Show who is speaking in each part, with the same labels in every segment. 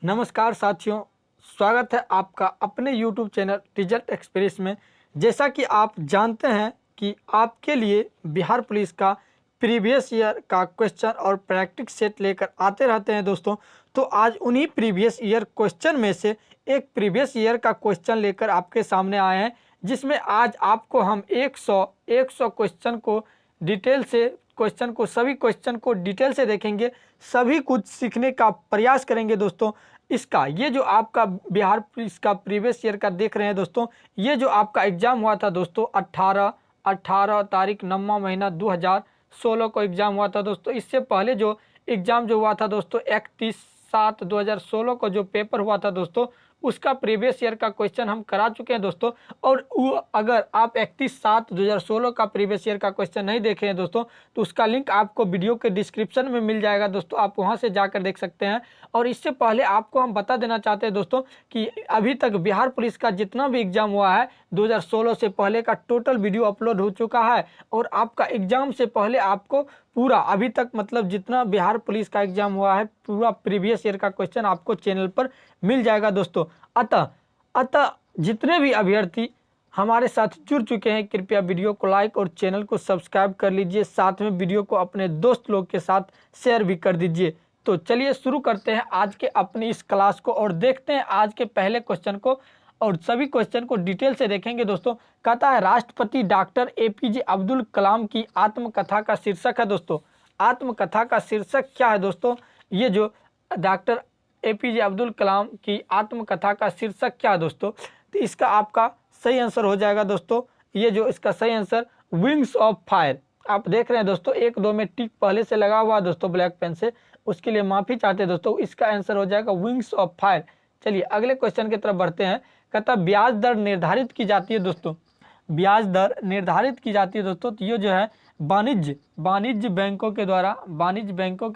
Speaker 1: नमस्कार साथियों, स्वागत है आपका अपने YouTube चैनल रिजल्ट एक्सप्रेस में। जैसा कि आप जानते हैं कि आपके लिए बिहार पुलिस का प्रीवियस ईयर का क्वेश्चन और प्रैक्टिस सेट लेकर आते रहते हैं दोस्तों। तो आज उन्हीं प्रीवियस ईयर क्वेश्चन में से एक प्रीवियस ईयर का क्वेश्चन लेकर आपके सामने आए हैं, जिसमें आज आपको हम 100 क्वेश्चन को डिटेल से सभी क्वेश्चन को डिटेल से देखेंगे, सभी कुछ सीखने का प्रयास करेंगे दोस्तों। इसका ये जो आपका बिहार पुलिस का प्रीवियस ईयर का देख रहे हैं दोस्तों, ये जो आपका एग्ज़ाम हुआ था दोस्तों 18 तारीख 9वां महीना 2016 को एग्ज़ाम हुआ था दोस्तों। इससे पहले जो एग्ज़ाम जो हुआ था दोस्तों 31/7/2016 को जो पेपर हुआ था दोस्तों, उसका प्रीवियस ईयर का क्वेश्चन हम करा चुके हैं दोस्तों। और अगर आप 31/7/2016 का प्रीवियस ईयर का क्वेश्चन नहीं देखे हैं दोस्तों, तो उसका लिंक आपको वीडियो के डिस्क्रिप्शन में मिल जाएगा दोस्तों, आप वहां से जाकर देख सकते हैं। और इससे पहले आपको हम बता देना चाहते हैं दोस्तों कि अभी तक बिहार पुलिस का जितना भी एग्ज़ाम हुआ है 2016 से पहले का टोटल वीडियो अपलोड हो चुका है। और आपका एग्ज़ाम से पहले आपको पूरा अभी तक मतलब जितना बिहार पुलिस का एग्ज़ाम हुआ है पूरा प्रीवियस ईयर का क्वेश्चन आपको चैनल पर मिल जाएगा दोस्तों। अतः जितने भी अभ्यर्थी हमारे साथ जुड़ चुके हैं, कृपया वीडियो को लाइक और चैनल को सब्सक्राइब कर लीजिए, साथ में वीडियो को अपने दोस्त लोग के साथ शेयर भी कर दीजिए। तो चलिए शुरू करते हैं आज के अपनी इस क्लास को और देखते हैं आज के पहले क्वेश्चन को, और सभी क्वेश्चन को डिटेल से देखेंगे दोस्तों। कहता है राष्ट्रपति डॉक्टर APJ अब्दुल कलाम की आत्मकथा का शीर्षक है दोस्तों। आत्मकथा का शीर्षक क्या है दोस्तों? ये जो डॉक्टर APJ अब्दुल कलाम की आत्मकथा का शीर्षक क्या है दोस्तों? तो इसका आपका सही आंसर हो जाएगा दोस्तों, ये जो इसका सही आंसर विंग्स ऑफ फायर। आप देख रहे हैं दोस्तों 1-2 में टिक पहले से लगा हुआ है दोस्तों ब्लैक पेन से, उसके लिए माफ़ी चाहते हैं दोस्तों। इसका आंसर हो जाएगा विंग्स ऑफ फायर। चलिए अगले क्वेश्चन की तरफ बढ़ते हैं। कहता ब्याज दर निर्धारित की जाती है दोस्तों, ब्याज दर निर्धारित की जाती है दोस्तों। तो ये जो है वाणिज्य बैंकों के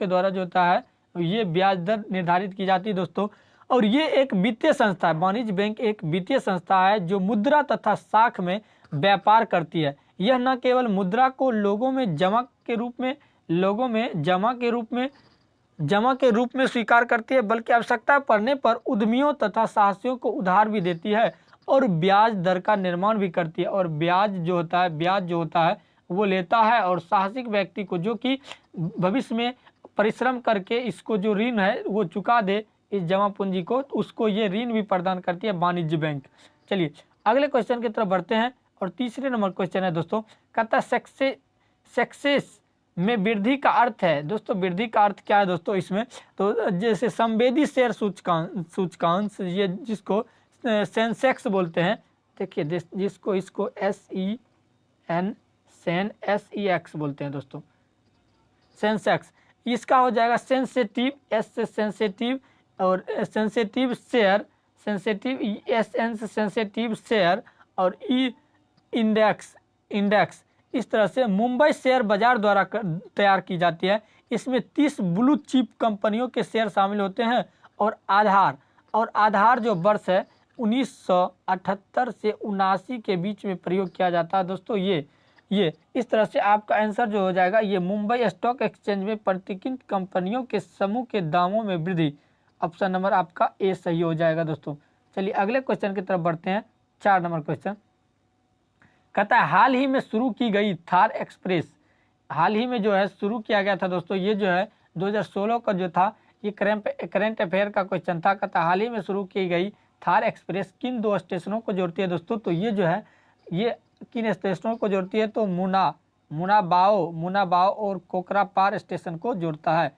Speaker 1: द्वारा जो होता है ये ब्याज दर निर्धारित की जाती है दोस्तों। और ये एक वित्तीय संस्था है, वाणिज्य बैंक एक वित्तीय संस्था है जो मुद्रा तथा साख में व्यापार करती है। यह न केवल मुद्रा को लोगों में जमा के रूप में स्वीकार करती है, बल्कि आवश्यकता पड़ने पर उद्यमियों तथा साहसियों को उधार भी देती है और ब्याज दर का निर्माण भी करती है। और ब्याज जो होता है वो लेता है और साहसिक व्यक्ति को जो कि भविष्य में परिश्रम करके इसको जो ऋण है वो चुका दे इस जमा पूंजी को, तो उसको ये ऋण भी प्रदान करती है वाणिज्य बैंक। चलिए अगले क्वेश्चन की तरफ बढ़ते हैं और तीसरे नंबर क्वेश्चन है दोस्तों। कहता सक्सेस में वृद्धि का अर्थ है दोस्तों। वृद्धि का अर्थ क्या है दोस्तों इसमें? तो जैसे संवेदी शेयर सूचकांक ये जिसको सेंसेक्स बोलते हैं, देखिए इसको SENSEX बोलते हैं दोस्तों, सेंसेक्स। इसका हो जाएगा सेंसिटिव, एस से सेंसिटिव और सेंसिटिव शेयर, सेंसिटिव शेयर और इंडेक्स। इस तरह से मुंबई शेयर बाजार द्वारा तैयार की जाती है। इसमें 30 ब्लू चिप कंपनियों के शेयर शामिल होते हैं। और आधार जो वर्ष है 1978 से 79 के बीच में प्रयोग किया जाता है दोस्तों। ये इस तरह से आपका आंसर जो हो जाएगा ये मुंबई स्टॉक एक्सचेंज में पंजीकृत कंपनियों के समूह के दामों में वृद्धि। ऑप्शन नंबर आपका ए सही हो जाएगा दोस्तों। चलिए अगले क्वेश्चन की तरफ बढ़ते हैं, 4 नंबर क्वेश्चन। कहता है हाल ही में शुरू की गई थार एक्सप्रेस, हाल ही में जो है शुरू किया गया था दोस्तों, ये जो है 2016 का जो था ये करंट अफेयर का क्वेश्चन था। कहता हाल ही में शुरू की गई थार एक्सप्रेस किन 2 स्टेशनों को जोड़ती है दोस्तों? तो ये जो है ये किन स्टेशनों को जोड़ती है? तो मुनाबाओ और कोकरापार स्टेशन को जोड़ता है।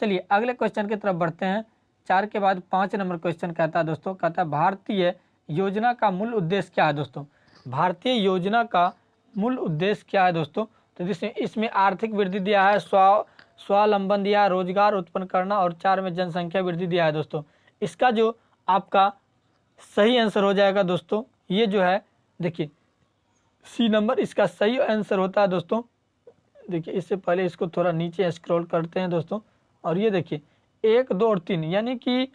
Speaker 1: चलिए अगले क्वेश्चन की तरफ बढ़ते हैं, 4 के बाद 5 नंबर क्वेश्चन कहता है दोस्तों। कहता है भारतीय योजना का मूल उद्देश्य क्या है दोस्तों? भारतीय योजना का मूल उद्देश्य क्या है दोस्तों? तो इसमें आर्थिक वृद्धि दिया है, स्वावलंबन दिया है, रोजगार उत्पन्न करना, और 4 में जनसंख्या वृद्धि दिया है दोस्तों। इसका जो आपका सही आंसर हो जाएगा दोस्तों, ये जो है देखिए सी नंबर इसका सही आंसर होता है दोस्तों। देखिए इससे पहले इसको थोड़ा नीचे स्क्रॉल करते हैं दोस्तों, और ये देखिए 1, 2 और 3 यानी कि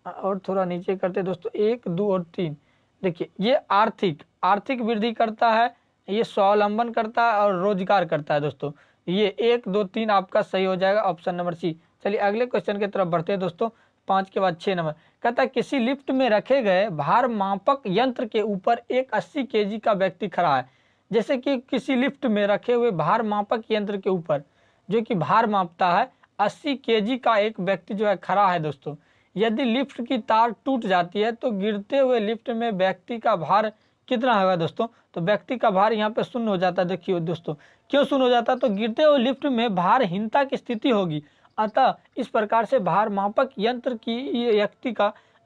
Speaker 1: और थोड़ा नीचे करते हैं दोस्तों 1, 2 और 3। देखिए ये आर्थिक वृद्धि करता है, ये स्वावलंबन करता है और रोजगार करता है दोस्तों। ये 1, 2, 3 आपका सही हो जाएगा, ऑप्शन नंबर सी। चलिए अगले क्वेश्चन की तरफ बढ़ते हैं दोस्तों, 5 के बाद 6 नंबर कहता है किसी लिफ्ट में रखे गए भार मापक यंत्र के ऊपर एक 80 केजी का व्यक्ति खड़ा है। जैसे कि किसी लिफ्ट में रखे हुए भार मापक यंत्र के ऊपर जो कि भार मापता है 80 केजी का एक व्यक्ति जो है खड़ा है दोस्तों। यदि लिफ्ट की तार टूट जाती है तो गिरते हुए लिफ्ट में व्यक्ति का भार कितना होगा दोस्तों? तो व्यक्ति का भार यहाँ पे शून्य हो जाता है। देखिए दोस्तों क्यों शून्य हो जाता है? तो गिरते हुए लिफ्ट में भारहीनता की स्थिति होगी, अतः इस प्रकार से भार मापक यंत्र की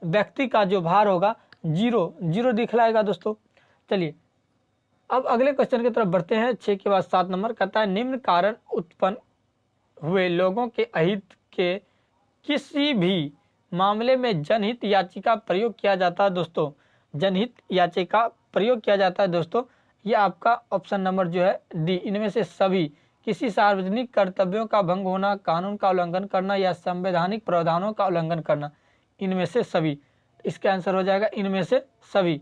Speaker 1: व्यक्ति का जो भार होगा जीरो दिखलाएगा दोस्तों। चलिए अब अगले क्वेश्चन की तरफ बढ़ते हैं। 6 के बाद 7 नंबर कहता है निम्न कारण उत्पन्न हुए लोगों के अहित के किसी भी मामले में जनहित याचिका प्रयोग किया जाता है दोस्तों। जनहित याचिका प्रयोग किया जाता है दोस्तों। ये आपका ऑप्शन नंबर जो है डी, इनमें से सभी किसी सार्वजनिक कर्तव्यों का भंग होना, कानून का उल्लंघन करना या संवैधानिक प्रावधानों का उल्लंघन करना, इनमें से सभी। इसका आंसर हो जाएगा इनमें से सभी,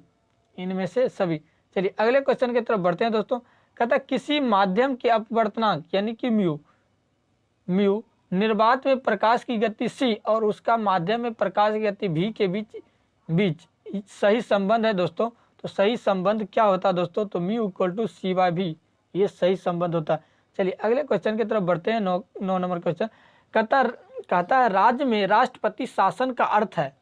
Speaker 1: इनमें से सभी। चलिए अगले क्वेश्चन की तरफ बढ़ते हैं दोस्तों। कहता है किसी माध्यम के अपवर्तनांक यानी कि म्यू निर्वात में प्रकाश की गति c और उसका माध्यम में प्रकाश की गति v के बीच सही संबंध है दोस्तों। तो सही संबंध क्या होता है दोस्तों? तो म्यू इक्वल टू c/v, ये सही संबंध होता है। चलिए अगले क्वेश्चन की तरफ बढ़ते हैं। 9 नंबर क्वेश्चन कहता है राज्य में राष्ट्रपति शासन का अर्थ है।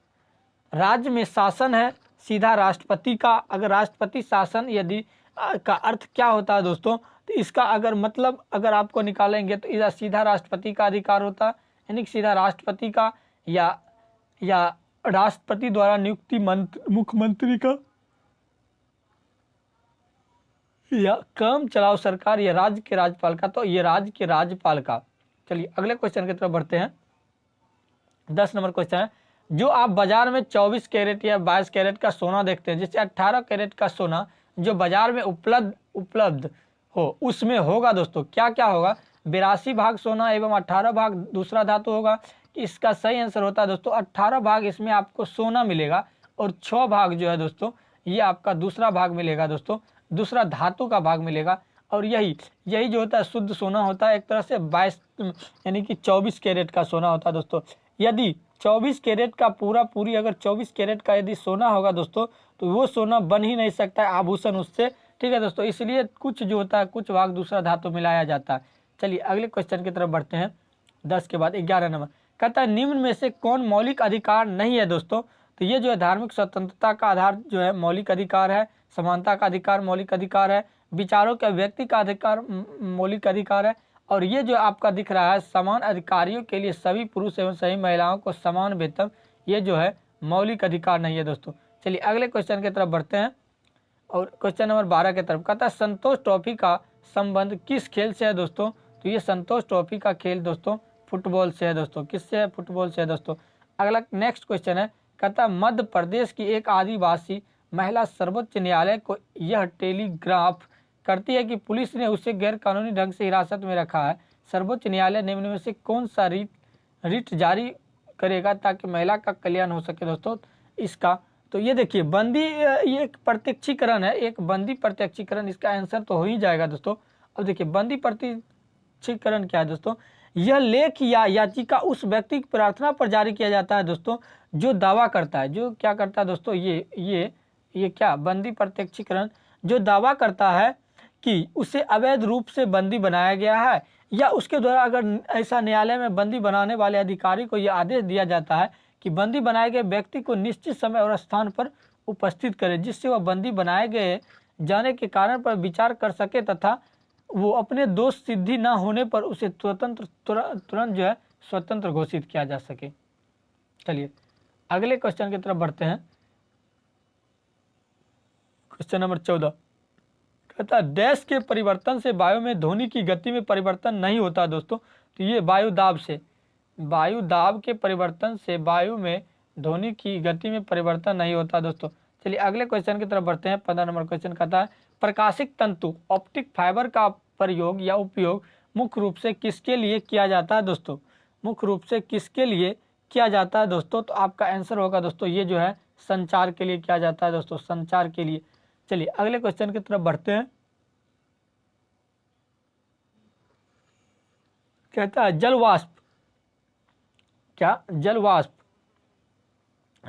Speaker 1: राज्य में शासन है सीधा राष्ट्रपति का। अगर राष्ट्रपति शासन यदि का अर्थ क्या होता है दोस्तों? तो इसका अगर मतलब अगर आपको निकालेंगे तो इधर सीधा राष्ट्रपति का अधिकार होता है, यानी सीधा राष्ट्रपति का या राष्ट्रपति द्वारा नियुक्ति मुख्यमंत्री का या काम चलाओ सरकार या राज्य के राज्यपाल का। तो ये राज्य के राज्यपाल का। चलिए अगले क्वेश्चन की तरफ बढ़ते हैं। 10 नंबर क्वेश्चन है जो आप बाजार में 24 कैरेट या 22 कैरेट का सोना देखते हैं, जैसे 18 कैरेट का सोना जो बाजार में उपलब्ध हो उसमें होगा दोस्तों क्या क्या होगा? 82 भाग सोना एवं 18 भाग दूसरा धातु होगा। इसका सही आंसर होता है दोस्तों 18 भाग इसमें आपको सोना मिलेगा और 6 भाग जो है दोस्तों ये आपका दूसरा भाग मिलेगा दोस्तों, दूसरा धातु का भाग मिलेगा। और यही जो होता है शुद्ध सोना होता है एक तरह से 22 यानी कि 24 कैरेट का सोना होता है दोस्तों। यदि 24 कैरेट का पूरी अगर 24 कैरेट का यदि सोना होगा दोस्तों तो वो सोना बन ही नहीं सकता है आभूषण उससे, ठीक है दोस्तों। इसलिए कुछ जो होता है कुछ भाग दूसरा धातु मिलाया जाता है। चलिए अगले क्वेश्चन की तरफ बढ़ते हैं। 10 के बाद 11 नंबर कहता है निम्न में से कौन मौलिक अधिकार नहीं है दोस्तों? तो ये जो है धार्मिक स्वतंत्रता का आधार जो है मौलिक अधिकार है, समानता का अधिकार मौलिक अधिकार है, विचारों का व्यक्ति का अधिकार मौलिक अधिकार है, और ये जो आपका दिख रहा है समान अधिकारियों के लिए सभी पुरुष एवं सभी महिलाओं को समान वेतन, ये जो है मौलिक अधिकार नहीं है दोस्तों। चलिए अगले क्वेश्चन की तरफ बढ़ते हैं और क्वेश्चन नंबर 12 की तरफ कहता है संतोष ट्रॉफी का संबंध किस खेल से है दोस्तों? तो ये संतोष ट्रॉफी का खेल दोस्तों फुटबॉल से है दोस्तों। किससे है? फुटबॉल से है दोस्तों। अगला नेक्स्ट क्वेश्चन है कहता है मध्य प्रदेश की एक आदिवासी महिला सर्वोच्च न्यायालय को यह टेलीग्राफ करती है कि पुलिस ने उसे गैर कानूनी ढंग से हिरासत में रखा है। सर्वोच्च न्यायालय निम्न में से कौन सा रिट जारी करेगा ताकि महिला का कल्याण हो सके दोस्तों? इसका तो ये देखिए बंदी, ये एक प्रत्यक्षीकरण है, एक बंदी प्रत्यक्षीकरण, इसका आंसर तो हो ही जाएगा दोस्तों। अब देखिए बंदी प्रत्यक्षीकरण क्या है दोस्तों? यह लेख या याचिका उस व्यक्ति की प्रार्थना पर जारी किया जाता है दोस्तों जो दावा करता है, जो क्या करता है दोस्तों, ये क्या बंदी प्रत्यक्षीकरण जो दावा करता है कि उसे अवैध रूप से बंदी बनाया गया है या उसके द्वारा अगर ऐसा न्यायालय में बंदी बनाने वाले अधिकारी को यह आदेश दिया जाता है कि बंदी बनाए गए व्यक्ति को निश्चित समय और स्थान पर उपस्थित करे जिससे वह बंदी बनाए गए जाने के कारण पर विचार कर सके तथा वो अपने दोष सिद्धि न होने पर उसे तुरंत जो है स्वतंत्र घोषित किया जा सके। चलिए अगले क्वेश्चन की तरफ बढ़ते हैं। क्वेश्चन नंबर 14 कहता है डैश के परिवर्तन से वायु में ध्वनि की गति में परिवर्तन नहीं होता दोस्तों। तो ये वायु दाब के परिवर्तन से वायु में ध्वनि की गति में परिवर्तन नहीं होता दोस्तों। चलिए अगले क्वेश्चन की तरफ बढ़ते हैं। 15 नंबर क्वेश्चन कहता है प्रकाशिक तंतु ऑप्टिक फाइबर का प्रयोग या उपयोग मुख्य रूप से किसके लिए किया जाता है दोस्तों? मुख्य रूप से किसके लिए किया जाता है दोस्तों? तो आपका आंसर होगा दोस्तों ये जो है संचार के लिए किया जाता है दोस्तों, संचार के लिए। चलिए अगले क्वेश्चन की तरफ बढ़ते हैं। कहता है जल वाष्प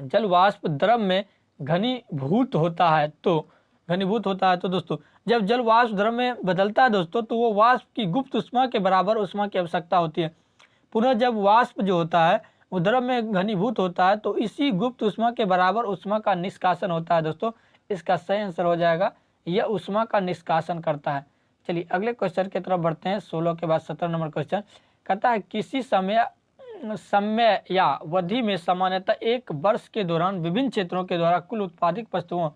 Speaker 1: जल वाष्प द्रव में घनीभूत होता है तो दोस्तों जब जल वाष्प द्रव में बदलता है दोस्तों तो वो वाष्प की गुप्त ऊष्मा के बराबर ऊष्मा की आवश्यकता होती है। पुनः जब वाष्प जो होता है वो द्रव में घनीभूत होता है तो इसी गुप्त ऊष्मा के बराबर ऊष्मा का निष्कासन होता है दोस्तों। इसका सही आंसर हो जाएगा यह ऊष्मा का निष्कासन करता है। चलिए अगले क्वेश्चन की तरफ बढ़ते हैं। 16 के बाद 17 नंबर क्वेश्चन कहता है किसी समय या अवधि में सामान्यतः एक वर्ष के दौरान विभिन्न क्षेत्रों के द्वारा कुल उत्पादित वस्तुओं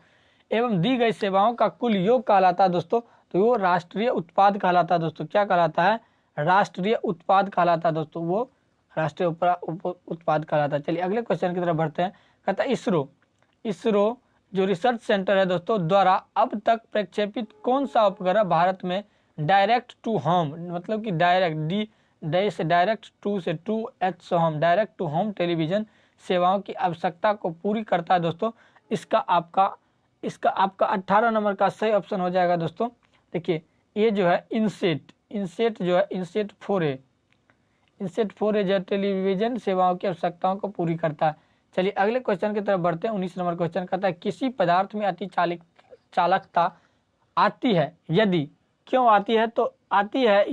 Speaker 1: एवं दी गई सेवाओं का कुल योग कहलाता है दोस्तों। तो वो राष्ट्रीय उत्पाद कहलाता है दोस्तों। क्या कहलाता है? राष्ट्रीय उत्पाद कहलाता है दोस्तों। वो राष्ट्रीय उत्पाद कहलाता है। चलिए अगले क्वेश्चन की तरफ बढ़ते हैं। कहता है इसरो जो रिसर्च सेंटर है दोस्तों द्वारा अब तक प्रक्षेपित कौन सा उपग्रह भारत में डायरेक्ट टू होम मतलब कि डायरेक्ट टू होम टेलीविजन सेवाओं की आवश्यकता को पूरी करता है दोस्तों। इसका आपका 18 नंबर का सही ऑप्शन हो जाएगा दोस्तों। देखिए ये जो है इनसेट जो है इनसेट 4A जो टेलीविजन सेवाओं की आवश्यकताओं को पूरी करता है। चलिए अगले क्वेश्चन की तरफ बढ़ते हैं। 19 नंबर क्वेश्चन कहता है किसी पदार्थ में अति चालकता आती है यदि क्यों आती है? तो आती है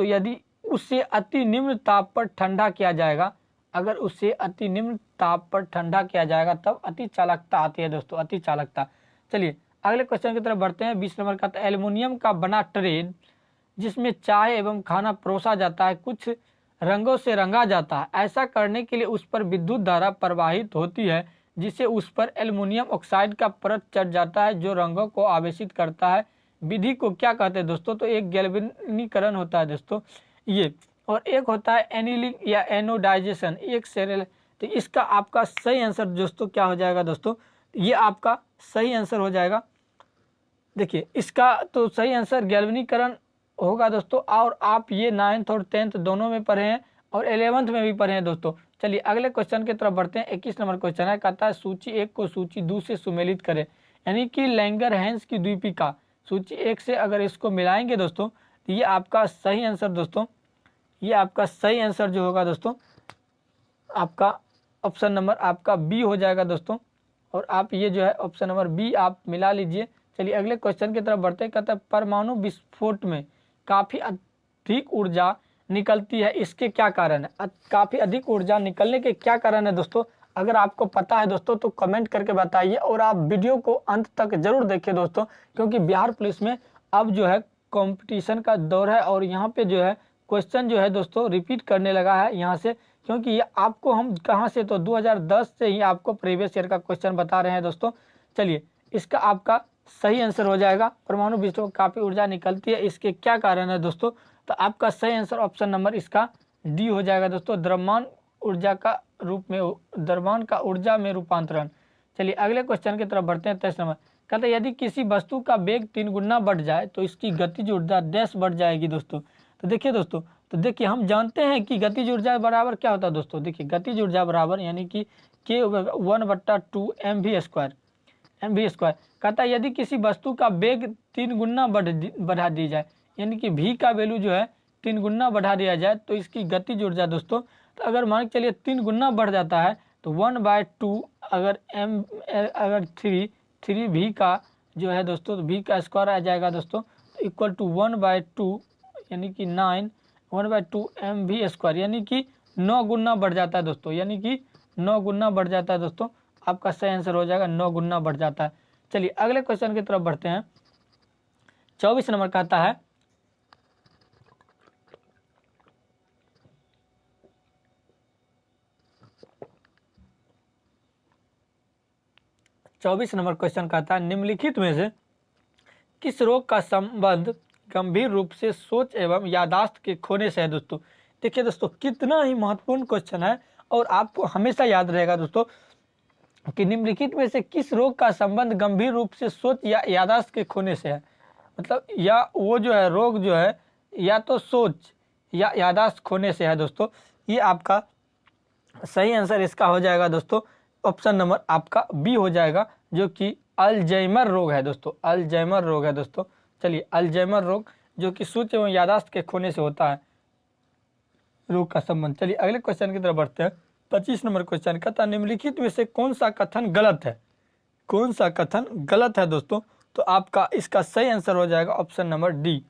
Speaker 1: यदि उसे अति निम्न ताप पर ठंडा किया जाएगा। अगर उसे अति निम्न ताप पर ठंडा किया जाएगा तब अति चालकता आती है दोस्तों, अति चालकता। चलिए अगले क्वेश्चन की तरफ बढ़ते हैं। 20 नंबर का एल्युमिनियम का बना ट्रे जिसमें चाय एवं खाना परोसा जाता है कुछ रंगों से रंगा जाता है। ऐसा करने के लिए उस पर विद्युत धारा प्रवाहित होती है जिससे उस पर एल्युमिनियम ऑक्साइड का परत चढ़ जाता है जो रंगों को आवेशित करता है। विधि को क्या कहते हैं दोस्तों? तो एक गैल्वेनीकरण होता है दोस्तों ये, और एक होता है एनीलिंग या एनोडाइजेशन एक सेरेल। तो इसका आपका सही आंसर दोस्तों क्या हो जाएगा दोस्तों? ये आपका सही आंसर हो जाएगा। देखिए इसका तो सही आंसर गैल्वेनीकरण होगा दोस्तों। और आप ये 9th और 10th दोनों में पढ़े हैं और 11th में भी पढ़े हैं दोस्तों। चलिए अगले क्वेश्चन की तरफ बढ़ते हैं। 21 नंबर क्वेश्चन है, कहता है सूची 1 को सूची 2 से सुमेलित करें। यानी कि लैंगरहैंस की द्वीपिका सूची 1 से अगर इसको मिलाएंगे दोस्तों तो ये आपका सही आंसर दोस्तों, ये आपका सही आंसर जो होगा दोस्तों आपका ऑप्शन नंबर आपका बी हो जाएगा दोस्तों। और आप ये जो है ऑप्शन नंबर बी आप मिला लीजिए। चलिए अगले क्वेश्चन की तरफ बढ़ते हैं। कहता है परमाणु विस्फोट में काफ़ी अधिक ऊर्जा निकलती है, इसके क्या कारण है? काफ़ी अधिक ऊर्जा निकलने के क्या कारण है दोस्तों? अगर आपको पता है दोस्तों तो कमेंट करके बताइए और आप वीडियो को अंत तक जरूर देखें दोस्तों, क्योंकि बिहार पुलिस में अब जो है कंपटीशन का दौर है और यहाँ पे जो है क्वेश्चन जो है दोस्तों रिपीट करने लगा है यहाँ से, क्योंकि ये आपको हम कहाँ से तो 2010 से ही आपको प्रीवियस ईयर का क्वेश्चन बता रहे हैं दोस्तों। चलिए इसका आपका सही आंसर हो जाएगा परमाणु विस्फोट काफ़ी ऊर्जा निकलती है, इसके क्या कारण है दोस्तों? तो आपका सही आंसर ऑप्शन नंबर इसका डी हो जाएगा दोस्तों, द्रव्यमान का ऊर्जा में रूपांतरण। चलिए अगले क्वेश्चन की तरफ बढ़ते हैं। 23 नंबर कहते हैं यदि किसी वस्तु का वेग 3 गुना बढ़ जाए तो इसकी गतिज ऊर्जा डैश बढ़ जाएगी दोस्तों। तो देखिए दोस्तों, तो देखिए हम जानते हैं कि गतिज ऊर्जा बराबर क्या होता है दोस्तों। देखिए गतिज ऊर्जा बराबर यानी कि K 1/2 mv²। कहता है यदि किसी वस्तु का वेग 3 गुना बढ़ा दी जाए, यानी कि v का वैल्यू जो है 3 गुना बढ़ा दिया जाए तो इसकी गतिज ऊर्जा दोस्तों, तो अगर मान के चलिए 3 गुना बढ़ जाता है तो 1/2 अगर 3 v का जो है दोस्तों, तो v का स्क्वायर आ जाएगा दोस्तों, तो इक्वल टू 1/2 यानी कि 1/2 mv², यानी कि 9 गुना बढ़ जाता है दोस्तों, यानी कि 9 गुना बढ़ जाता है दोस्तों। आपका सही आंसर हो जाएगा 9 गुना बढ़ जाता है। चलिए अगले क्वेश्चन की तरफ बढ़ते हैं। 24 नंबर कहता है क्वेश्चन कहता है निम्नलिखित में से किस रोग का संबंध गंभीर रूप से सोच एवं याददाश्त के खोने से है दोस्तों। देखिए दोस्तों कितना ही महत्वपूर्ण क्वेश्चन है और आपको हमेशा याद रहेगा दोस्तों कि निम्नलिखित में से किस रोग का संबंध गंभीर रूप से सोच या याददाश्त के खोने से है। मतलब या वो जो है रोग जो है या तो सोच या याददाश्त खोने से है दोस्तों। ये आपका सही आंसर इसका हो जाएगा दोस्तों, ऑप्शन नंबर आपका बी हो जाएगा, जो कि अल्जाइमर रोग है दोस्तों, अल्जाइमर रोग है दोस्तों। चलिए अल्जाइमर रोग जो कि सोच एवं याददाश्त के खोने से होता है रोग का संबंध। चलिए अगले क्वेश्चन की तरफ बढ़ते हैं। 25 नंबर क्वेश्चन कहता निम्नलिखित में से कौन सा कथन गलत है, कौन सा कथन गलत है दोस्तों। तो आपका इसका सही आंसर हो जाएगा option number D,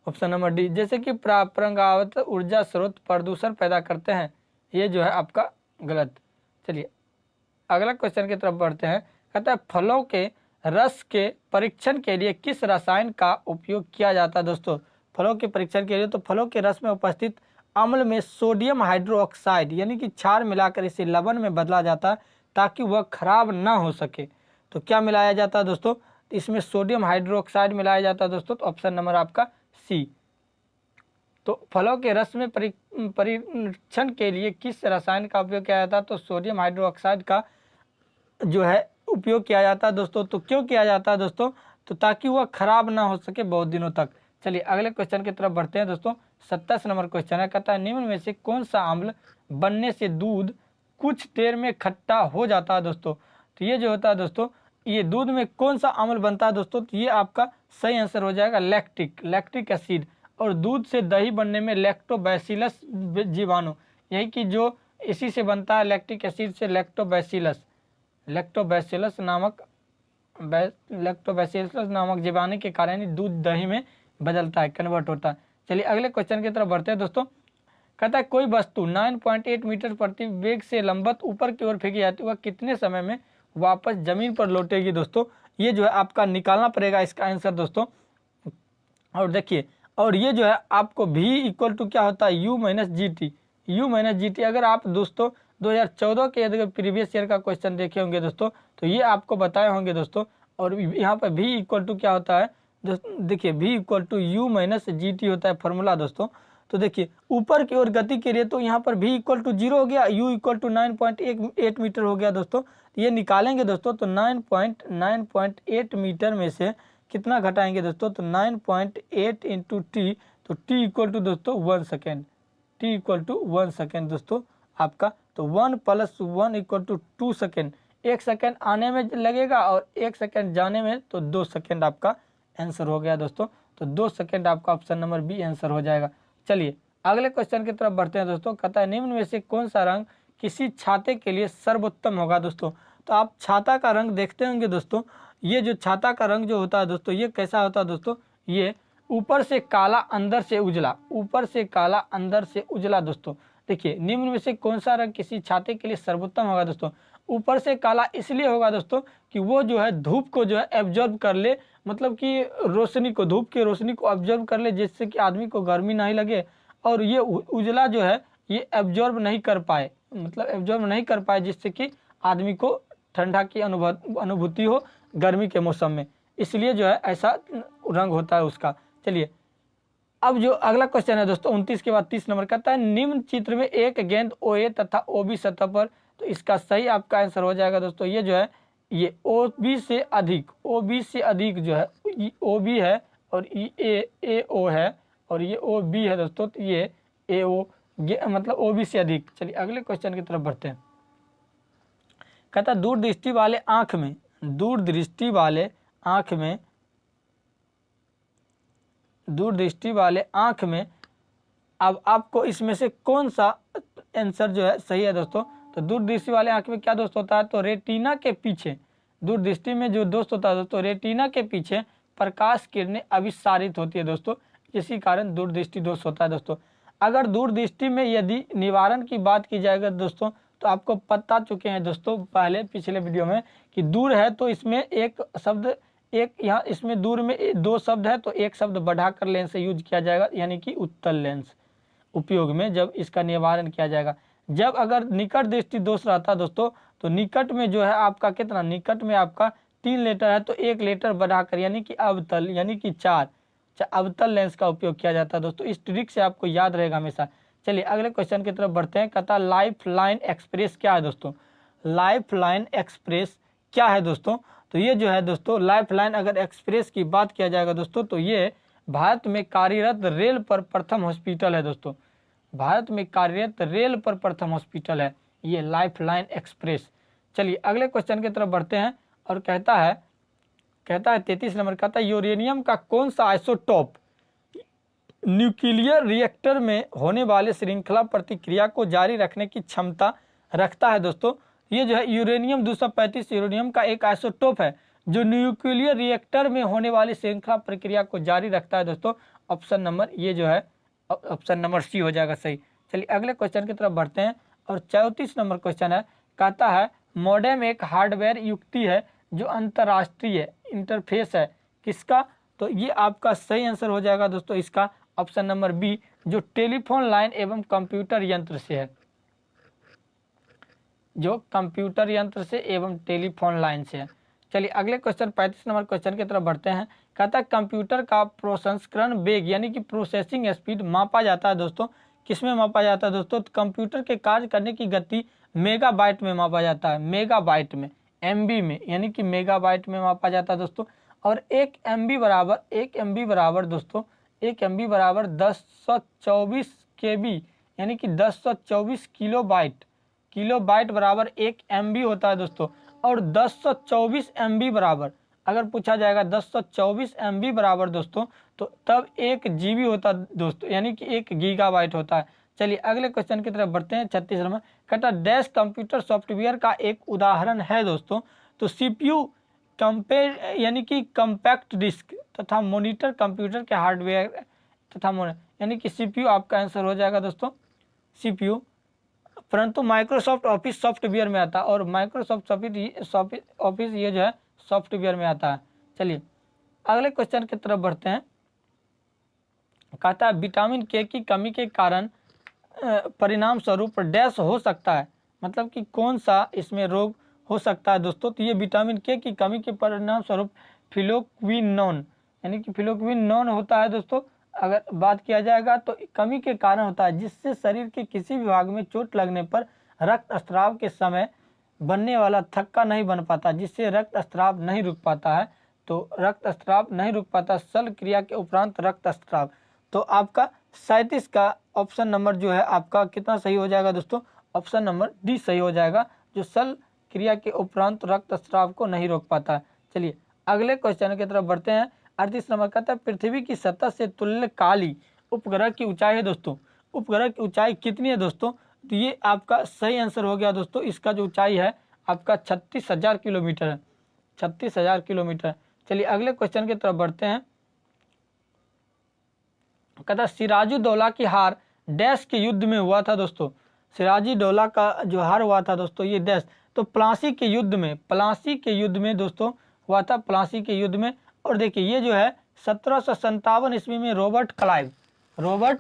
Speaker 1: option number D. जैसे कि परंपरागत ऊर्जा स्रोत प्रदूषण पैदा करते हैं, ये जो है आपका गलत। चलिए अगला क्वेश्चन की तरफ बढ़ते हैं। कहता है फलों के रस के परीक्षण के लिए किस रसायन का उपयोग किया जाता है दोस्तों। फलों के परीक्षण के लिए तो फलों के रस में उपस्थित अम्ल में सोडियम हाइड्रोक्साइड यानी कि क्षार मिलाकर इसे लवण में बदला जाता है ताकि वह खराब ना हो सके। तो क्या मिलाया जाता है दोस्तों, इसमें सोडियम हाइड्रोक्साइड मिलाया जाता है दोस्तों। तो ऑप्शन नंबर आपका सी। तो फलों के रस में परीक्षण के लिए किस रसायन का उपयोग किया जाता है, तो सोडियम हाइड्रोक्साइड का जो है उपयोग किया जाता है दोस्तों। तो क्यों किया जाता है दोस्तों, तो ताकि वह खराब ना हो सके बहुत दिनों तक। चलिए अगले क्वेश्चन की तरफ बढ़ते हैं दोस्तों। 27 नंबर क्वेश्चन है। कहता है निम्न में से कौन सा अम्ल बनने से दूध कुछ देर में खट्टा हो जाता है दोस्तों। तो ये जो होता है दोस्तों, ये दूध में कौन सा अम्ल बनता है दोस्तों, तो ये आपका सही आंसर हो जाएगा लैक्टिक एसिड। और दूध से दही बनने में लैक्टोबैसिलस जीवाणु, यही कि जो इसी से बनता है लैक्टिक एसिड से लैक्टोबैसिलस नामक जीवाणु के कारण ही दूध दही में बदलता है, कन्वर्ट होता है। चलिए अगले क्वेश्चन की तरफ बढ़ते हैं दोस्तों। कहता है कोई वस्तु 9.8 मीटर प्रति वेग से लंबवत ऊपर की ओर फेंकी जाती है, वह कितने समय में वापस जमीन पर लौटेगी दोस्तों। ये जो है आपका निकालना पड़ेगा इसका आंसर दोस्तों। और देखिए, और ये जो है आपको v इक्वल टू क्या होता है, u माइनस जी टी। अगर आप दोस्तों 2014 के यदि प्रीवियस ईयर का क्वेश्चन देखे होंगे दोस्तों, तो ये आपको बताए होंगे दोस्तों। और यहाँ पर v इक्वल टू क्या होता है, देखिए v equal to u minus g t होता है फॉर्मूला दोस्तों। तो देखिए ऊपर की ओर गति के लिए तो यहाँ पर v इक्वल टू 0 हो गया, u इक्वल टू 9.8 मीटर हो गया दोस्तों। तो ये निकालेंगे दोस्तों, तो 9.8 मीटर में से कितना घटाएंगे दोस्तों, तो 9.8 इंटू टी, तो t इक्वल टू दोस्तों 1 second, t equal to 1 second दोस्तों आपका। तो 1 + 1 इक्वल टू 2 सेकेंड, 1 सेकेंड आने में लगेगा और 1 सेकेंड जाने में, तो 2 सेकेंड आपका आंसर हो गया दोस्तों। तो 2 सेकेंड आपका ऑप्शन नंबर बी आंसर हो जाएगा। चलिए अगले क्वेश्चन की तरफ बढ़ते हैं दोस्तों। कहता है निम्न में से कौन सा रंग किसी छाते के लिए सर्वोत्तम होगा दोस्तों। तो आप छाता का रंग देखते होंगे दोस्तों, ये जो छाता का रंग जो होता है दोस्तों, ये कैसा होता है दोस्तों, ये ऊपर से काला अंदर से उजला, ऊपर से काला अंदर से उजला दोस्तों। देखिए निम्न में से कौन सा रंग किसी छाते के लिए सर्वोत्तम होगा दोस्तों। ऊपर से काला इसलिए होगा दोस्तों कि वो जो है धूप को जो है एब्जॉर्ब कर ले, मतलब कि रोशनी को, धूप की रोशनी को एब्जॉर्ब कर ले, जिससे कि आदमी को गर्मी नहीं लगे। और ये उजला जो है ये एब्जॉर्ब नहीं कर पाए, मतलब एब्जॉर्ब नहीं कर पाए, जिससे कि आदमी को ठंडा की अनुभूति हो गर्मी के मौसम में, इसलिए जो है ऐसा रंग होता है उसका। चलिए अब जो अगला क्वेश्चन है दोस्तों 29 के बाद 30 नंबर कहता है निम्न चित्र में एक गेंद OA तथा OB सतह पर, तो इसका सही आपका आंसर हो जाएगा दोस्तों। ये जो है ये OB से अधिक जो है OB है और ये AO है और ये OB है दोस्तों, तो ये AO मतलब OB से अधिक। चलिए अगले क्वेश्चन की तरफ बढ़ते हैं। कहता है दूरदृष्टि वाले आँख में अब आपको इसमें से कौन सा आंसर जो है सही है दोस्तों। तो दूरदृष्टि वाले आँख में क्या दोस्त होता है, तो रेटिना के पीछे, दूरदृष्टि में जो दोस्त होता है दोस्तों, रेटिना के पीछे प्रकाश किरणें अभिसारित होती है दोस्तों, इसी कारण दूरदृष्टि दोष होता है दोस्तों। अगर दूरदृष्टि में यदि निवारण की बात की जाएगा दोस्तों, तो आपको बता चुके हैं दोस्तों पिछले वीडियो में कि दूर है तो इसमें एक शब्द, एक यहाँ इसमें दूर में 2 शब्द है, तो एक शब्द बढ़ाकर लेंस से यूज किया जाएगा, यानी कि उत्तल लेंस उपयोग में जब इसका निवारण किया जाएगा। जब अगर निकट दृष्टि दोष रहता दोस्तों, तो निकट में जो है आपका कितना, निकट में आपका 3 लेटर है, तो 1 लेटर बढ़ाकर यानी कि अवतल, यानी कि 4 अवतल लेंस का उपयोग किया जाता है दोस्तों। इस ट्रिक से आपको याद रहेगा हमेशा। चलिए अगले क्वेश्चन की तरफ बढ़ते हैं। कहता लाइफ लाइन एक्सप्रेस क्या है दोस्तों, लाइफ लाइन एक्सप्रेस क्या है दोस्तों। तो ये जो है दोस्तों लाइफ लाइन अगर एक्सप्रेस की बात किया जाएगा दोस्तों, तो ये भारत में कार्यरत रेल पर प्रथम हॉस्पिटल है दोस्तों, भारत में कार्यरत रेल पर प्रथम हॉस्पिटल है ये लाइफ लाइन एक्सप्रेस। चलिए अगले क्वेश्चन की तरफ बढ़ते हैं और कहता है 33 नंबर, कहता है यूरेनियम का कौन सा आइसोटोप न्यूक्लियर रिएक्टर में होने वाले श्रृंखला प्रतिक्रिया को जारी रखने की क्षमता रखता है दोस्तों। ये जो है यूरेनियम 235 यूरेनियम का एक आइसोटोप है जो न्यूक्लियर रिएक्टर में होने वाली श्रृंखला प्रक्रिया को जारी रखता है दोस्तों। ऑप्शन नंबर ये जो है ऑप्शन नंबर सी हो जाएगा सही। चलिए अगले क्वेश्चन की तरफ बढ़ते हैं और 34 नंबर क्वेश्चन है, कहता है मॉडेम एक हार्डवेयर युक्ति है जो अंतर्राष्ट्रीय इंटरफेस है किसका, तो ये आपका सही आंसर हो जाएगा दोस्तों इसका ऑप्शन नंबर बी, जो टेलीफोन लाइन एवं कंप्यूटर यंत्र से है, जो कंप्यूटर यंत्र से एवं टेलीफोन लाइन से है। चलिए अगले क्वेश्चन 35 नंबर क्वेश्चन की तरफ बढ़ते हैं, कहता है कंप्यूटर का प्रसंस्करण वेग यानी कि प्रोसेसिंग स्पीड मापा जाता है दोस्तों, किसमें मापा जाता है दोस्तों, तो कंप्यूटर के कार्य करने की गति मेगाबाइट में मापा जाता है, मेगाबाइट में, एमबी में यानी कि मेगाबाइट में मापा जाता है दोस्तों। और एक एमबी बराबर दोस्तों, एक एमबी बराबर 1024 केबी यानी कि 1024 किलोबाइट बराबर एक एमबी होता है दोस्तों। और 1024 एमबी बराबर, अगर पूछा जाएगा 1024 एमबी बराबर दोस्तों, तो तब एक जीबी होता है दोस्तों, यानी कि एक गीगाबाइट होता है। चलिए अगले क्वेश्चन की तरफ बढ़ते हैं 36 नंबर, कहता डैश कंप्यूटर सॉफ्टवेयर का एक उदाहरण है दोस्तों, तो सीपीयू कंपेयर यानी कि कम्पैक्ट डिस्क तथा मॉनिटर कंप्यूटर के हार्डवेयर तथा यानी कि सीपीयू आपका आंसर हो जाएगा दोस्तों सीपीयू, परंतु माइक्रोसॉफ्ट ऑफिस सॉफ्टवेयर में आता है और माइक्रोसॉफ्ट ऑफिस ये जो है सॉफ्टवेयर में आता है। चलिए अगले क्वेश्चन की तरफ बढ़ते हैं, कहता है विटामिन के की कमी के कारण परिणाम स्वरूप डैश हो सकता है, मतलब कि कौन सा इसमें रोग हो सकता है दोस्तों, तो ये विटामिन के की कमी के परिणाम स्वरूप फिलोक्विनोन यानी कि फिलोक्विनोन होता है दोस्तों। अगर बात किया जाएगा तो कमी के कारण होता है जिससे शरीर के किसी भी भाग में चोट लगने पर रक्तस्राव के समय बनने वाला थक्का नहीं बन पाता, जिससे रक्तस्राव नहीं रुक पाता है, तो रक्तस्राव नहीं रुक पाता शल्य क्रिया के उपरांत रक्तस्राव। तो आपका 37 का ऑप्शन नंबर जो है आपका कितना सही हो जाएगा दोस्तों, ऑप्शन नंबर डी सही हो जाएगा, जो शल्य क्रिया के उपरांत रक्तस्राव को नहीं रोक पाता। चलिए अगले क्वेश्चन की तरफ बढ़ते हैं। 38 नंबर कहता है पृथ्वी की सतह से तुल्यकाली उपग्रह की ऊंचाई है दोस्तों, उपग्रह की ऊंचाई कितनी है दोस्तों, तो ये आपका सही आंसर हो गया दोस्तों, इसका जो ऊंचाई है आपका 36,000 किलोमीटर है, 36,000 किलोमीटर। चलिए अगले क्वेश्चन की तरफ बढ़ते हैं, कहता सिराजुद्दौला की हार डैश के युद्ध में हुआ था दोस्तों, सिराजुद्दौला का जो हार हुआ था दोस्तों ये डैश, तो प्लासी के युद्ध में दोस्तों हुआ था, प्लासी के युद्ध में। और देखिए ये जो है 1757 ईस्वी में रॉबर्ट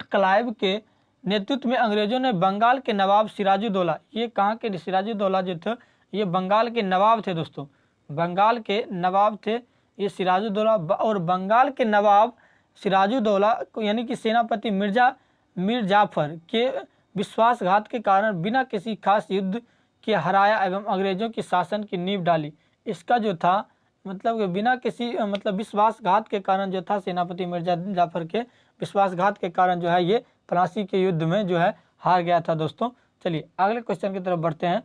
Speaker 1: क्लाइव के नेतृत्व में अंग्रेजों ने बंगाल के नवाब सिराजुद्दौला, ये कहाँ के सिराजुद्दौला जो थे ये बंगाल के नवाब थे दोस्तों, बंगाल के नवाब थे ये सिराजुद्दौला, और बंगाल के नवाब सिराजुद्दौला यानी कि सेनापति मीर जाफर के विश्वासघात के कारण बिना किसी खास युद्ध के हराया एवं अंग्रेजों की शासन की नींव डाली। इसका जो था मतलब बिना किसी मतलब विश्वासघात के कारण जो था सेनापति मिर्जा जाफर के विश्वासघात के कारण जो है ये प्लासी के युद्ध में जो है हार गया था दोस्तों। चलिए अगले क्वेश्चन की तरफ बढ़ते हैं,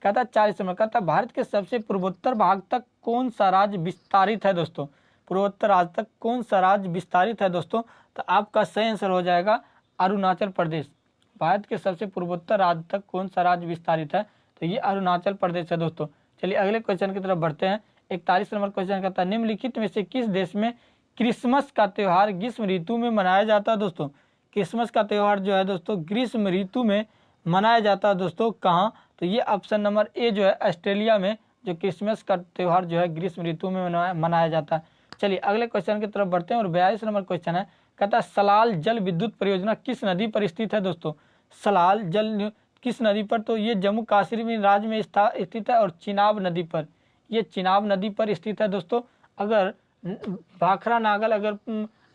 Speaker 1: कहता 40 नंबर, कहता भारत के सबसे पूर्वोत्तर भाग तक कौन सा राज्य विस्तारित है दोस्तों, पूर्वोत्तर राज्य तक कौन सा राज्य विस्तारित है दोस्तों, तो आपका सही आंसर हो जाएगा अरुणाचल प्रदेश। भारत के सबसे पूर्वोत्तर राज्य तक कौन सा राज्य विस्तारित है, तो ये अरुणाचल प्रदेश है दोस्तों। चलिए अगले क्वेश्चन की तरफ बढ़ते हैं। 41 नंबर क्वेश्चन कहता है निम्नलिखित में से किस देश में क्रिसमस का त्यौहार ग्रीष्म ऋतु में मनाया जाता है दोस्तों, क्रिसमस का त्यौहार जो है दोस्तों ग्रीष्म ऋतु में मनाया जाता है दोस्तों, कहाँ, तो ये ऑप्शन नंबर ए जो है ऑस्ट्रेलिया में जो क्रिसमस का त्यौहार जो है ग्रीष्म ऋतु में मनाया जाता है। चलिए अगले क्वेश्चन की तरफ बढ़ते हैं और 42 नंबर क्वेश्चन है, कहता है सलाल जल विद्युत परियोजना किस नदी पर स्थित है दोस्तों, सलाल जल किस नदी पर, तो ये जम्मू कश्मीर राज्य में स्थित है और चिनाब नदी पर, ये चिनाब नदी पर स्थित है दोस्तों। अगर भाखड़ा नागल अगर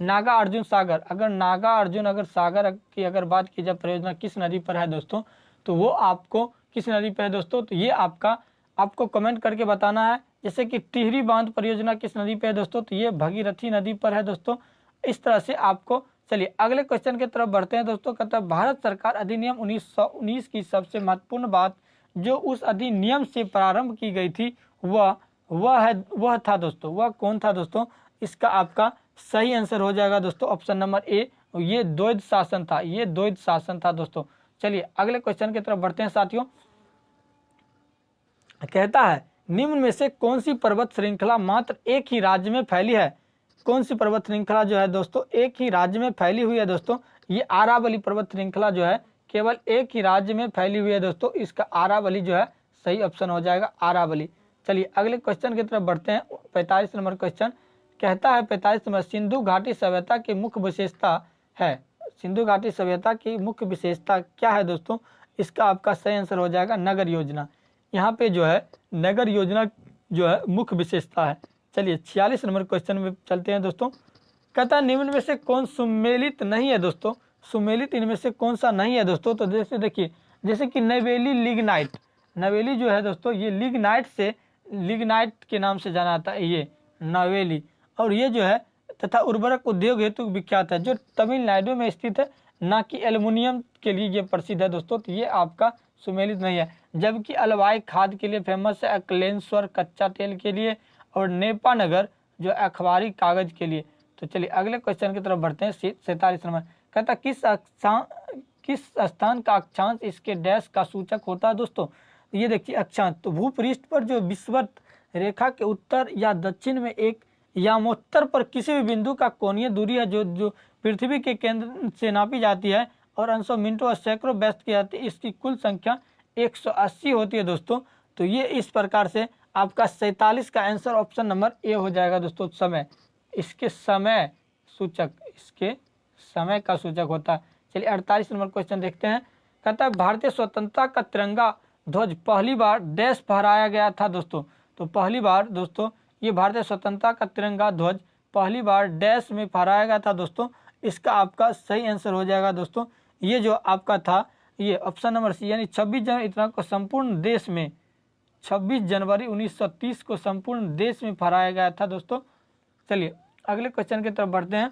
Speaker 1: नागा अर्जुन सागर अगर सागर की अगर बात की जाए परियोजना किस नदी पर है दोस्तों, तो वो आपको किस नदी पर है दोस्तों, तो ये आपको कमेंट करके बताना है। जैसे कि टिहरी बांध परियोजना किस नदी पर है दोस्तों, तो ये भगीरथी नदी पर है दोस्तों। इस तरह से आपको, चलिए अगले क्वेश्चन की तरफ बढ़ते हैं दोस्तों, कहता है भारत सरकार अधिनियम 1919 की सबसे महत्वपूर्ण बात जो उस अधिनियम से प्रारंभ की गई थी वह था दोस्तों, वह कौन था दोस्तों, इसका आपका सही आंसर हो जाएगा दोस्तों ऑप्शन नंबर ए तो ये द्वैध शासन था, ये द्वैध शासन था दोस्तों। चलिए अगले क्वेश्चन की तरफ बढ़ते हैं साथियों। कहता है निम्न में से कौन सी पर्वत श्रृंखला मात्र एक ही राज्य में फैली है? कौन सी पर्वत श्रृंखला जो है दोस्तों एक ही राज्य में फैली हुई है दोस्तों? ये अरावली पर्वत श्रृंखला जो है केवल एक ही राज्य में फैली हुई है दोस्तों। इसका अरावली जो है सही ऑप्शन हो जाएगा, अरावली। चलिए अगले क्वेश्चन की तरफ बढ़ते हैं। 45 नंबर क्वेश्चन कहता है 45 नंबर, सिंधु घाटी सभ्यता की मुख्य विशेषता है। सिंधु घाटी सभ्यता की मुख्य विशेषता क्या है दोस्तों? इसका आपका सही आंसर हो जाएगा नगर योजना। यहाँ पे जो है नगर योजना जो है मुख्य विशेषता है। चलिए 46 नंबर क्वेश्चन में चलते हैं दोस्तों। कहता है निम्न में से कौन सुमेलित नहीं है दोस्तों? सुमेलित इनमें से कौन सा नहीं है दोस्तों? तो जैसे देखिए, जैसे कि नवेली लिग्नाइट, नवेली जो है दोस्तों ये लिग्नाइट से, लिग्नाइट के नाम से जाना जाता है ये नवेली, और ये जो है तथा उर्वरक उद्योग हेतु विख्यात है, जो तमिलनाडु में स्थित है, ना कि एल्युमिनियम के लिए ये प्रसिद्ध है दोस्तों। तो ये आपका सुमेलित नहीं है। जबकि अलवाई खाद के लिए फेमस है, अकलेश्वर कच्चा तेल के लिए, और नेपानगर जो अखबारी कागज के लिए। तो चलिए अगले क्वेश्चन की तरफ बढ़ते हैं। 47 नंबर कहता किस स्थान का अक्षांश इसके डैश का सूचक होता है दोस्तों? ये देखिए अक्षांश, तो भूपृष्ठ पर जो विषुवत रेखा के उत्तर या दक्षिण में एक यामोत्तर पर किसी भी बिंदु का कोणीय दूरी है जो पृथ्वी के केंद्र से नापी जाती है और अंशों मिनटों और सैकड़ों व्यस्त की जाती है। इसकी कुल संख्या 180 होती है दोस्तों। तो ये इस प्रकार से आपका 47 का आंसर ऑप्शन नंबर ए हो जाएगा दोस्तों, समय। इसके समय सूचक, इसके समय का सूचक होता है। चलिए 48 नंबर क्वेश्चन देखते हैं। कहता है भारतीय स्वतंत्रता का तिरंगा ध्वज पहली बार डैश फहराया गया था दोस्तों? तो पहली बार दोस्तों ये भारतीय स्वतंत्रता का तिरंगा ध्वज पहली बार डैश में फहराया गया था दोस्तों। इसका आपका सही आंसर हो जाएगा दोस्तों, ये जो आपका था ये ऑप्शन नंबर सी, यानी 26 जनवरी इतना को संपूर्ण देश में 26 जनवरी 1930 को संपूर्ण देश में फहराया गया था दोस्तों। चलिए अगले क्वेश्चन की तरफ बढ़ते हैं।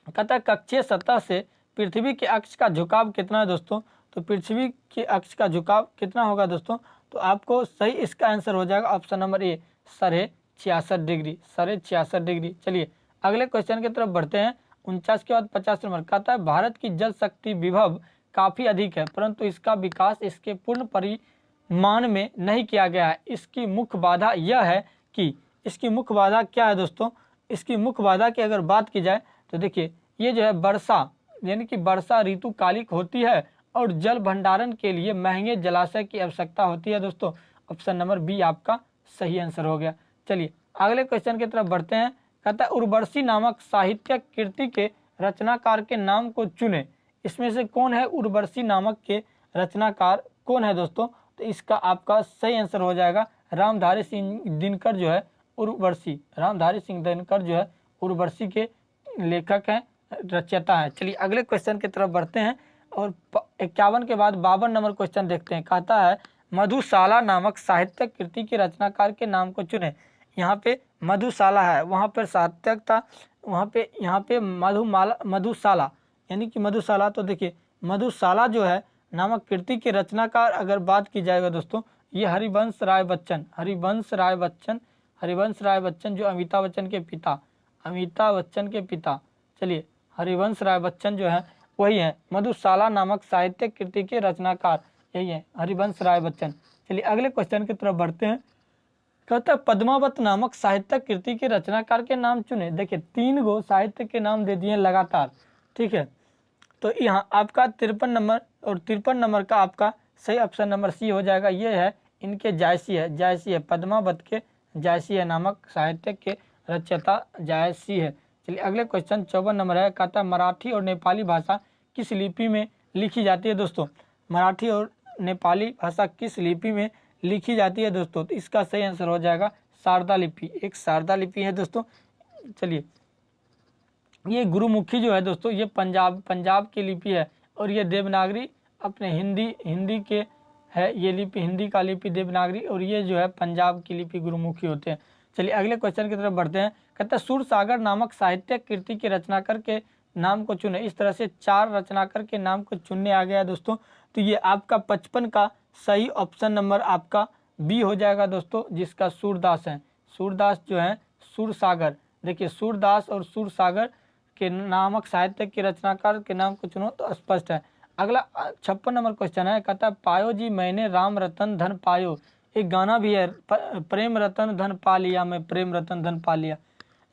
Speaker 1: कहता है कक्षीय सतह से पृथ्वी के अक्ष का झुकाव कितना है दोस्तों? तो पृथ्वी के अक्ष का झुकाव कितना होगा दोस्तों? तो आपको सही इसका आंसर हो जाएगा option number A, 66.5 degree, 66.5 degree. चलिए अगले क्वेश्चन की तरफ बढ़ते हैं। 49 के बाद 50 नंबर कहता है भारत की जल शक्ति विभव काफ़ी अधिक है, परंतु इसका विकास इसके पूर्ण परिमाण में नहीं किया गया है। इसकी मुख्य बाधा यह है कि, इसकी मुख्य बाधा क्या है दोस्तों? इसकी मुख्य बाधा की अगर बात की जाए तो देखिए ये जो है वर्षा, यानी कि वर्षा ऋतुकालिक होती है और जल भंडारण के लिए महंगे जलाशय की आवश्यकता होती है दोस्तों। ऑप्शन नंबर बी आपका सही आंसर हो गया। चलिए अगले क्वेश्चन की तरफ बढ़ते हैं। कहता है उर्वशी नामक साहित्यिक कृति के रचनाकार के नाम को चुने। इसमें से कौन है उर्वशी नामक के रचनाकार, कौन है दोस्तों? तो इसका आपका सही आंसर हो जाएगा रामधारी सिंह दिनकर जो है उर्वशी, रामधारी सिंह दिनकर जो है उर्वशी के लेखक हैं, रचयिता है। चलिए अगले क्वेश्चन की तरफ बढ़ते हैं और 51 के बाद 52 नंबर क्वेश्चन देखते हैं। कहता है मधुशाला नामक साहित्यिक कृति के रचनाकार के नाम को चुने। यहाँ पे मधुशाला है, वहाँ पर साहित्यिक था, वहाँ पे यहाँ पे मधुशाला यानी कि मधुशाला। तो देखिए मधुशाला जो है नामक कृति के रचनाकार अगर बात की जाएगा दोस्तों, ये हरिवंश राय बच्चन, हरिवंश राय बच्चन जो अमिताभ बच्चन के पिता, अमिताभ बच्चन के पिता, चलिए हरिवंश राय बच्चन जो है वही है मधुशाला नामक साहित्यिक कृति के रचनाकार, यही है हरिवंश राय बच्चन। चलिए अगले क्वेश्चन की तरफ बढ़ते हैं। कहता है पद्मावत नामक साहित्यिक कृति के रचनाकार के नाम चुने। देखिए 3 गो साहित्य के नाम दे दिए लगातार, ठीक है। तो यहाँ आपका 53 नंबर और 53 नंबर का आपका सही ऑप्शन नंबर सी हो जाएगा। ये है इनके जायसी है, जायसी है, पद्मावत के जायसी है नामक साहित्य के रचयिता जायसी है। चलिए अगले क्वेश्चन 54 नंबर है। कहता है मराठी और नेपाली भाषा किस लिपि में लिखी जाती है दोस्तों? मराठी और नेपाली भाषा किस लिपि में लिखी जाती है दोस्तों? तो इसका सही आंसर हो जाएगा शारदा लिपि, एक शारदा लिपि है दोस्तों। चलिए ये गुरुमुखी जो है दोस्तों ये पंजाब की लिपि है, और ये देवनागरी अपने हिंदी के है, ये लिपि हिंदी का लिपि देवनागरी, और ये जो है पंजाब की लिपि गुरुमुखी होते हैं। चलिए अगले क्वेश्चन की तरफ बढ़ते हैं। कहता है सूरसागर नामक साहित्यिक कृति के रचनाकार के नाम को चुने। इस तरह से 4 रचनाकार के नाम को चुनने आ गया दोस्तों। तो ये आपका 55 का सही ऑप्शन नंबर आपका बी हो जाएगा दोस्तों, जिसका सूरदास है। सूरदास जो है सूरसागर, देखिए सूरदास और सूरसागर के नामक साहित्य के रचनाकार के नाम को चुनो तो स्पष्ट है। अगला 56 नंबर क्वेश्चन है, कहता है पायो जी मैंने राम रतन धन पायो। एक गाना भी है, प्रेम रतन धन पा लिया, मैं प्रेम रतन धन पा लिया।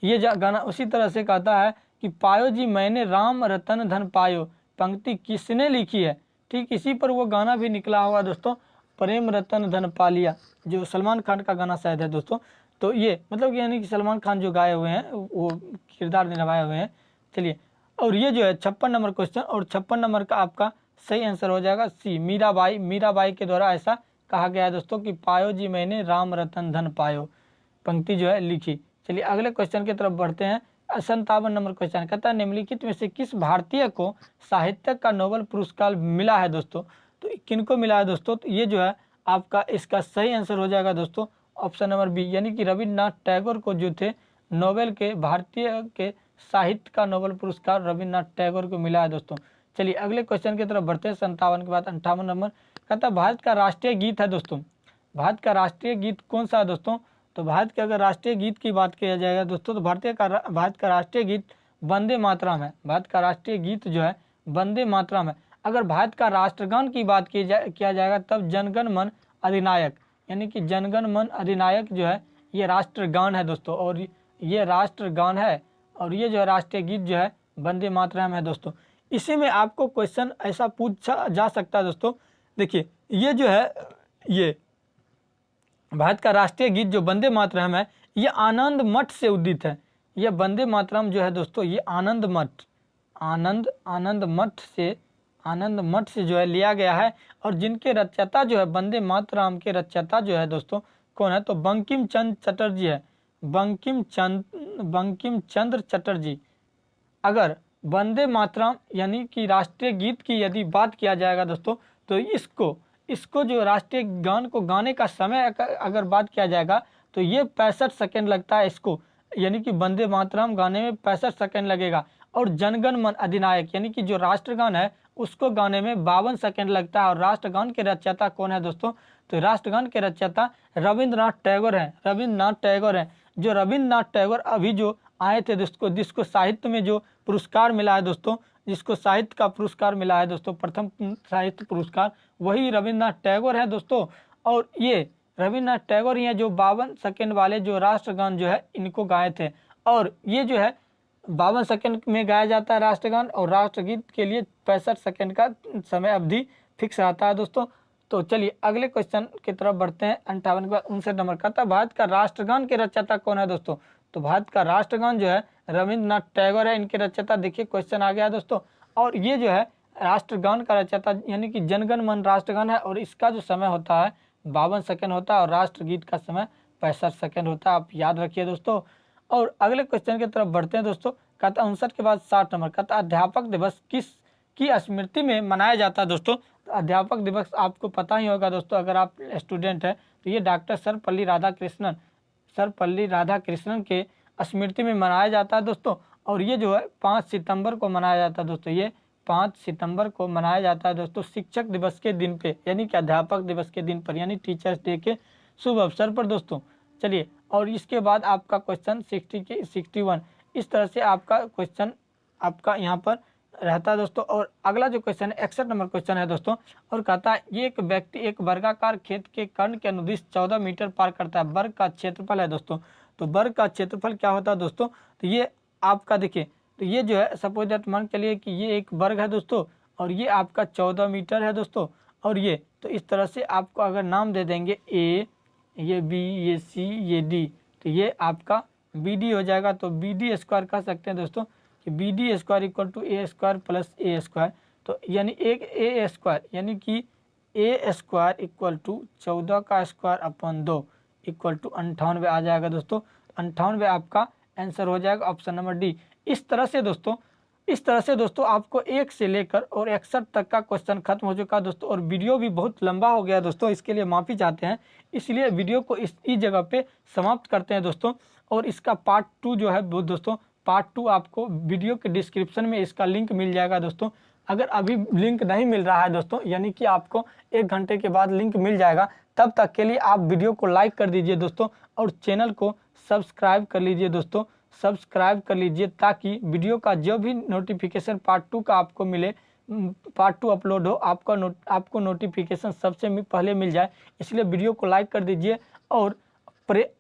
Speaker 1: ये गाना उसी तरह से कहता है कि पायो जी मैंने राम रतन धन पायो, पंक्ति किसने लिखी है। ठीक इसी पर वो गाना भी निकला हुआ दोस्तों, प्रेम रतन धन पा लिया, जो सलमान खान का गाना शायद है दोस्तों। तो ये मतलब यानी कि सलमान खान जो गाए हुए हैं वो किरदार निभाए हुए हैं। चलिए, और ये जो है 56 नंबर क्वेश्चन, और 56 नंबर का आपका सही आंसर हो जाएगा सी, मीराबाई। मीराबाई के द्वारा ऐसा कहा गया है दोस्तों कि पायो जी मैंने राम रतन धन पायो, पंक्ति जो है लिखी। चलिए अगले क्वेश्चन की तरफ बढ़ते हैं। 57 नंबर क्वेश्चन कहता है निम्नलिखित में से किस भारतीय को साहित्य का नोबेल पुरस्कार मिला है दोस्तों। तो किनको मिला है दोस्तों, तो ये जो है आपका इसका सही आंसर हो जाएगा दोस्तों ऑप्शन नंबर बी, यानी कि रविन्द्रनाथ टैगोर को जो थे नोबेल के, भारतीय के साहित्य का नोबेल पुरस्कार रविन्द्रनाथ टैगोर को मिला है दोस्तों। चलिए अगले क्वेश्चन की तरफ बढ़ते हैं। 57 के बाद 58 नंबर कहता है भारत का राष्ट्रीय गीत है दोस्तों। भारत का राष्ट्रीय गीत कौन सा है दोस्तों। तो भारत के अगर राष्ट्रीय गीत की बात किया जाएगा दोस्तों, तो भारत का राष्ट्रीय गीत वंदे मातरम है। भारत का राष्ट्रीय गीत जो है वंदे मातरम है। अगर भारत का राष्ट्रगान की बात किया जाएगा तब जनगण मन अधिनायक, यानी कि जनगण मन अधिनायक जो है ये राष्ट्रगान है दोस्तों, और ये राष्ट्रगान है, और ये जो है राष्ट्रीय गीत जो है वंदे मातरम है दोस्तों। इसी में आपको क्वेश्चन ऐसा पूछा जा सकता है दोस्तों, देखिए ये जो है ये भारत का राष्ट्रीय गीत जो वंदे मातरम है ये आनंद मठ से उदित है। ये वंदे मातरम जो है दोस्तों ये आनंद मठ से जो है लिया गया है, और जिनके रचयिता जो है वंदे मातरम के रचयिता जो है दोस्तों कौन है, तो बंकिम चंद्र चटर्जी है। बंकिम चंद्र चटर्जी। अगर वंदे मातरम यानी कि राष्ट्रीय गीत की यदि बात किया जाएगा दोस्तों, तो इसको जो राष्ट्रीय गान को गाने का समय अगर बात किया जाएगा तो ये 65 सेकेंड लगता है इसको, यानी कि वंदे मातरम गाने में 65 सेकेंड लगेगा। और जनगण मन अधिनायक यानी कि जो राष्ट्रगान है उसको गाने में 52 सेकेंड लगता है। और राष्ट्रगान के रचयिता कौन है दोस्तों, तो राष्ट्रगान के रचयिता रविन्द्रनाथ टैगोर हैं। जो रविन्द्रनाथ टैगोर अभी जो आए थे दोस्तों, जिसको साहित्य में जो पुरस्कार मिला है दोस्तों, जिसको साहित्य का पुरस्कार मिला है दोस्तों, प्रथम साहित्य पुरस्कार, वही रविन्द्रनाथ टैगोर है दोस्तों। और ये रविन्द्रनाथ टैगोर ही हैं जो 52 सेकेंड वाले जो राष्ट्रगान जो है इनको गाए थे। और ये जो है 52 सेकेंड में गाया जाता है राष्ट्रगान, और राष्ट्रगीत के लिए 65 सेकेंड का समय अवधि फिक्स रहता है दोस्तों। तो चलिए अगले क्वेश्चन की तरफ बढ़ते हैं। 58 के बाद 59 नंबर का था भारत का राष्ट्रगान के रचयिता कौन है दोस्तों। तो भारत का राष्ट्रगान जो है रविन्द्रनाथ टैगोर है, इनके रचयिता। देखिए क्वेश्चन आ गया दोस्तों, और ये जो है राष्ट्रगान का रचयिता यानी कि जनगण मन राष्ट्रगान है, और इसका जो समय होता है 52 सेकेंड होता है, और राष्ट्रगीत का समय 65 सेकेंड होता है, आप याद रखिए दोस्तों। और अगले क्वेश्चन की तरफ बढ़ते हैं दोस्तों। कहता 59 के बाद 60 नंबर कहता अध्यापक दिवस किस की स्मृति में मनाया जाता है दोस्तों। तो अध्यापक दिवस आपको पता ही होगा दोस्तों, अगर आप स्टूडेंट हैं तो ये डॉक्टर सर्वपल्ली राधाकृष्णन के स्मृति में मनाया जाता है दोस्तों। और ये जो है 5 सितंबर को मनाया जाता है दोस्तों, ये 5 सितंबर को मनाया जाता है दोस्तों शिक्षक दिवस के दिन पे, यानी कि अध्यापक दिवस के दिन पर, यानी टीचर्स डे के शुभ अवसर पर दोस्तों। चलिए, और इसके बाद आपका क्वेश्चन 61 इस तरह से आपका क्वेश्चन आपका यहाँ पर रहता है दोस्तों। और अगला जो क्वेश्चन है 61 नंबर क्वेश्चन है दोस्तों, और कहता है ये एक व्यक्ति एक वर्गाकार खेत के कर्ण के अनुदिश 14 मीटर पार करता है। वर्ग का क्षेत्रफल है दोस्तों। तो वर्ग का क्षेत्रफल क्या होता है दोस्तों, तो ये आपका देखिए, तो ये जो है सपोज दैट मान के लिए कि ये एक वर्ग है दोस्तों, और ये आपका 14 मीटर है दोस्तों। और ये तो इस तरह से आपको अगर नाम दे देंगे ए, ये बी, ये सी, ये डी, तो ये आपका बी डी हो जाएगा। तो बी डी स्क्वायर कह सकते हैं दोस्तों कि B D square equal to A square plus A square. तो यानी एक ए स्क्वायर यानी कि ए स्क्वायर इक्वल टू 14 का स्क्वायर अपन 2 इक्वल टू 98 आ जाएगा दोस्तों। 98 आपका आंसर हो जाएगा ऑप्शन नंबर डी। इस तरह से दोस्तों आपको 1 से लेकर और 61 तक का क्वेश्चन खत्म हो चुका है दोस्तों। और वीडियो भी बहुत लंबा हो गया दोस्तों, इसके लिए माफ़ी चाहते हैं, इसलिए वीडियो को इस जगह पे समाप्त करते हैं दोस्तों। और इसका पार्ट 2 जो है दोस्तों, पार्ट 2 आपको वीडियो के डिस्क्रिप्शन में इसका लिंक मिल जाएगा दोस्तों। अगर अभी लिंक नहीं मिल रहा है दोस्तों, यानी कि आपको 1 घंटे के बाद लिंक मिल जाएगा, तब तक के लिए आप वीडियो को लाइक कर दीजिए दोस्तों, और चैनल को सब्सक्राइब कर लीजिए दोस्तों। सब्सक्राइब कर लीजिए ताकि वीडियो का जो भी नोटिफिकेशन पार्ट 2 का आपको मिले, पार्ट 2 अपलोड हो, आपको नोटिफिकेशन सबसे पहले मिल जाए। इसलिए वीडियो को लाइक कर दीजिए और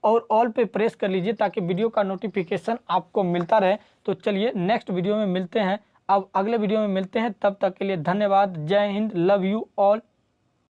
Speaker 1: ऑल पे प्रेस कर लीजिए ताकि वीडियो का नोटिफिकेशन आपको मिलता रहे। तो चलिए नेक्स्ट वीडियो में मिलते हैं, अब अगले वीडियो में मिलते हैं, तब तक के लिए धन्यवाद। जय हिंद, लव यू ऑल।